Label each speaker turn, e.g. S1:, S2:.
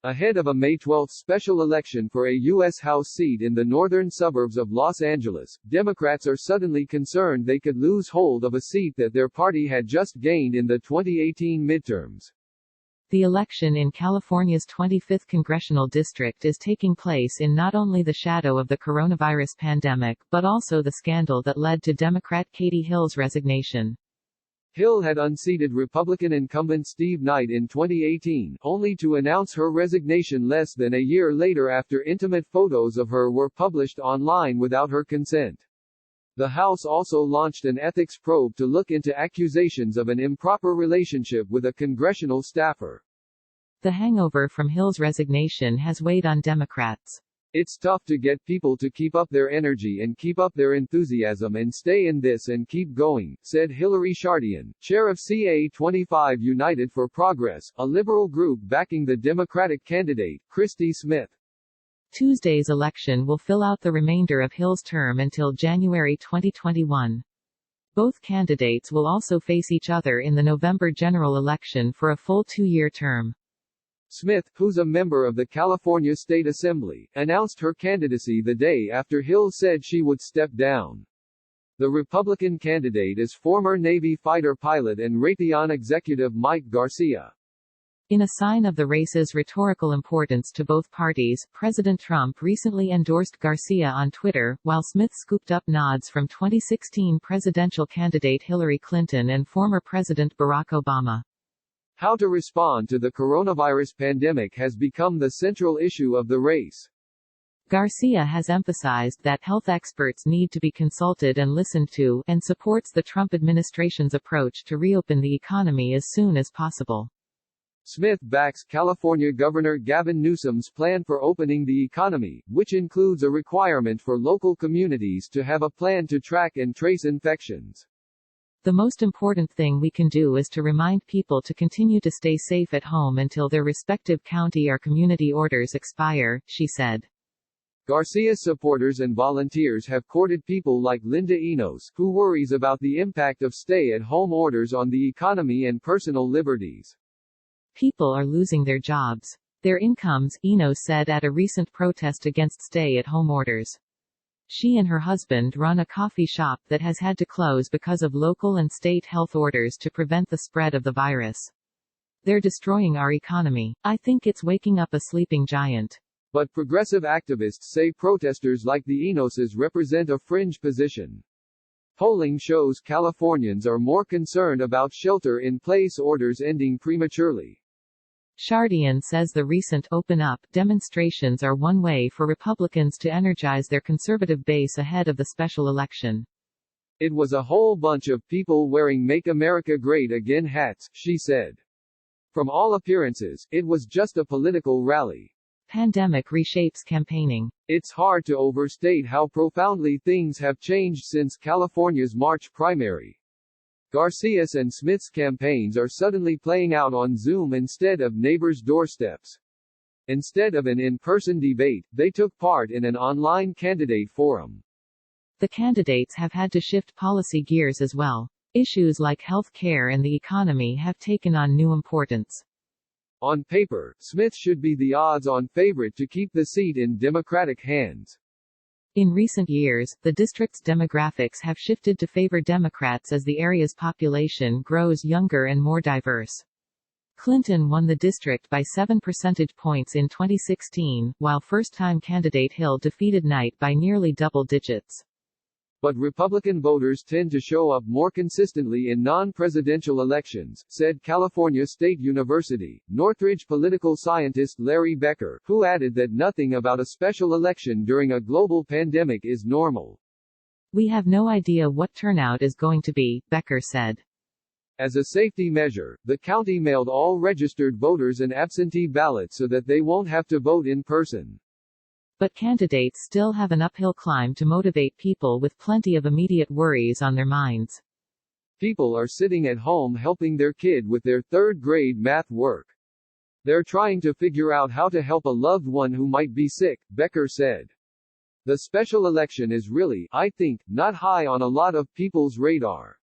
S1: Ahead of a May 12 special election for a U.S. House seat in the northern suburbs of Los Angeles, Democrats are suddenly concerned they could lose hold of a seat that their party had just gained in the 2018 midterms.
S2: The election in California's 25th congressional district is taking place in not only the shadow of the coronavirus pandemic, but also the scandal that led to Democrat Katie Hill's resignation.
S1: Hill had unseated Republican incumbent Steve Knight in 2018, only to announce her resignation less than a year later after intimate photos of her were published online without her consent. The House also launched an ethics probe to look into accusations of an improper relationship with a congressional staffer.
S2: The hangover from Hill's resignation has weighed on Democrats.
S1: It's tough to get people to keep up their energy and keep up their enthusiasm and stay in this and keep going, said Hillary Shardian, chair of CA25 United for Progress, a liberal group backing the Democratic candidate, Christy Smith.
S2: Tuesday's election will fill out the remainder of Hill's term until January 2021. Both candidates will also face each other in the November general election for a full two-year term.
S1: Smith, who's a member of the California State Assembly, announced her candidacy the day after Hill said she would step down. The Republican candidate is former Navy fighter pilot and Raytheon executive Mike Garcia.
S2: In a sign of the race's rhetorical importance to both parties, President Trump recently endorsed Garcia on Twitter, while Smith scooped up nods from 2016 presidential candidate Hillary Clinton and former President Barack Obama.
S1: How to respond to the coronavirus pandemic has become the central issue of the race.
S2: Garcia has emphasized that health experts need to be consulted and listened to, and supports the Trump administration's approach to reopen the economy as soon as possible.
S1: Smith backs California Governor Gavin Newsom's plan for opening the economy, which includes a requirement for local communities to have a plan to track and trace infections.
S2: The most important thing we can do is to remind people to continue to stay safe at home until their respective county or community orders expire, she said.
S1: Garcia's supporters and volunteers have courted people like Linda Enos, who worries about the impact of stay-at-home orders on the economy and personal liberties.
S2: People are losing their jobs. Their incomes, Enos said at a recent protest against stay-at-home orders. She and her husband run a coffee shop that has had to close because of local and state health orders to prevent the spread of the virus. They're destroying our economy. I think it's waking up a sleeping giant.
S1: But progressive activists say protesters like the Enoses represent a fringe position. Polling shows Californians are more concerned about shelter-in-place orders ending prematurely.
S2: Shardian says the recent Open Up demonstrations are one way for Republicans to energize their conservative base ahead of the special election.
S1: It was a whole bunch of people wearing Make America Great Again hats, she said. From all appearances, it was just a political rally.
S2: Pandemic reshapes campaigning.
S1: It's hard to overstate how profoundly things have changed since California's March primary. Garcia's and Smith's campaigns are suddenly playing out on Zoom instead of neighbors' doorsteps. Instead of an in-person debate, they took part in an online candidate forum.
S2: The candidates have had to shift policy gears as well. Issues like health care and the economy have taken on new importance.
S1: On paper, Smith should be the odds-on favorite to keep the seat in Democratic hands.
S2: In recent years, the district's demographics have shifted to favor Democrats as the area's population grows younger and more diverse. Clinton won the district by 7 percentage points in 2016, while first-time candidate Hill defeated Knight by nearly double digits.
S1: But Republican voters tend to show up more consistently in non-presidential elections, said California State University, Northridge political scientist Larry Becker, who added that nothing about a special election during a global pandemic is normal.
S2: We have no idea what turnout is going to be, Becker said.
S1: As a safety measure, the county mailed all registered voters an absentee ballot so that they won't have to vote in person.
S2: But candidates still have an uphill climb to motivate people with plenty of immediate worries on their minds.
S1: People are sitting at home helping their kid with their third-grade math work. They're trying to figure out how to help a loved one who might be sick, Becker said. The special election is really, I think, not high on a lot of people's radar.